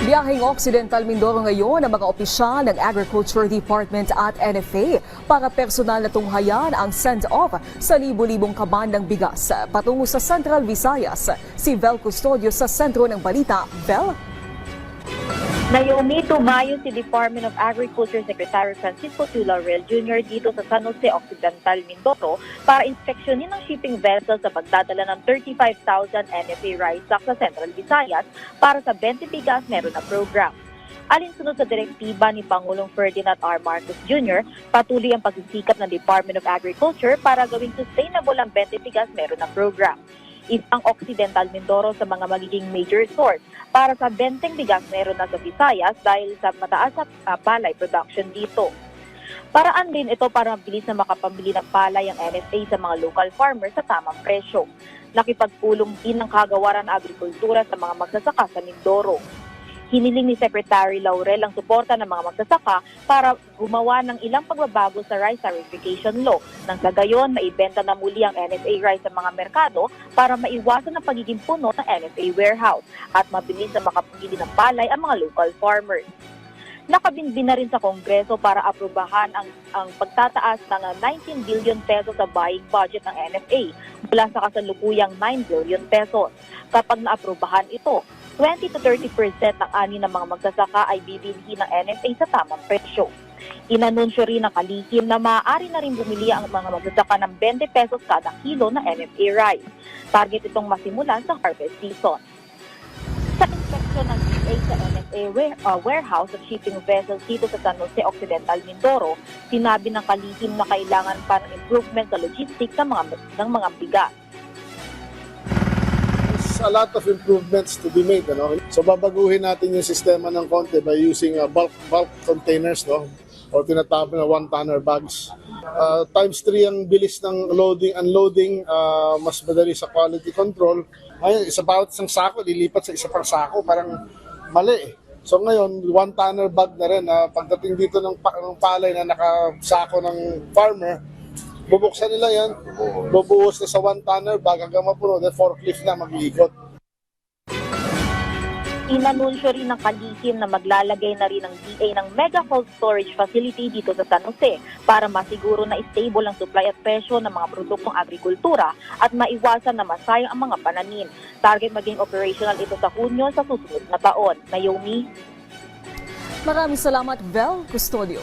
Biyaheng Occidental Mindoro ngayon ang mga opisyal ng Agriculture Department at NFA para personal na tunghayan ang send-off sa libu-libong kaban ng bigas patungo sa Central Visayas. Si Vel Custodio sa sentro ng balita. Vel? Naomi, tumayo si Department of Agriculture Secretary Francisco T. Laurel Jr. dito sa San Jose Occidental, Mindoro para inspeksyonin ang shipping vessel sa pagdadala ng 35,000 NFA rice sacks sa Central Visayas para sa 20 bigas meron na program. Alinsunod sa direktiba ni Pangulong Ferdinand R. Marcos Jr., patuloy ang pagsisikap ng Department of Agriculture para gawing sustainable ang 20 bigas meron na program. Isang Occidental Mindoro sa mga magiging major source para sa 20 bigas meron na sa Visayas dahil sa mataas na palay production dito. Paraan din ito para mabilis na makapambili ng palay ang NFA sa mga local farmers sa tamang presyo. Nakipagpulong din ng Kagawaran ng Agrikultura sa mga magsasaka sa Mindoro. Hiniling ni Secretary Laurel ang suporta ng mga magsasaka para gumawa ng ilang pagbabago sa rice tarification law nang sa gayon maibenta na muli ang NFA rice sa mga merkado para maiwasan ang pagiging puno ng NFA warehouse at mabilis na makapagili ng palay ang mga local farmers. Nakabinbin na rin sa Kongreso para aprubahan ang pagtataas ng 19 billion pesos sa buying budget ng NFA mula sa kasalukuyang 9 billion pesos. Kapag naaprubahan ito, 20 to 30% ng ani ng mga magsasaka ay bibilhin ng NFA sa tamang presyo. Inanunsyo rin ng kalihim na maaari na rin bumili ang mga magsasaka ng 20 pesos kada kilo na NFA rice. Target itong masimulan sa harvest season. Sa inspeksyon ng DA sa NFA warehouse at shipping vessels dito sa San Jose Occidental, Mindoro, sinabi ng kalihim na kailangan pa ng improvement sa logistics ng mga bigas. A lot of improvements to be made, ano? So babaguhin natin yung sistema ng konti by using bulk containers, no? O tinatawag na 1-tonner bags. Times 3 ang bilis ng loading, unloading, mas madali sa quality control. Ngayon, bawat isang sako, lilipat sa isa pang sako, parang mali. So ngayon, 1-tonner bag na rin. Pagdating dito ng palay na nakasako ng farmer, bubuksan nila yan, bubuhos na sa 1-tonner bag hanggang mapuno, then forklift na mag-iikot. Inanunsyo rin ng kalihim na maglalagay na rin ng DA ng mega cold storage facility dito sa San Jose para masiguro na stable ang supply at presyo ng mga produktong agrikultura at maiwasan na masayang ang mga pananim. Target maging operational ito sa Hunyo sa susunod na taon. Naomi? Maraming salamat, Vel Custodio.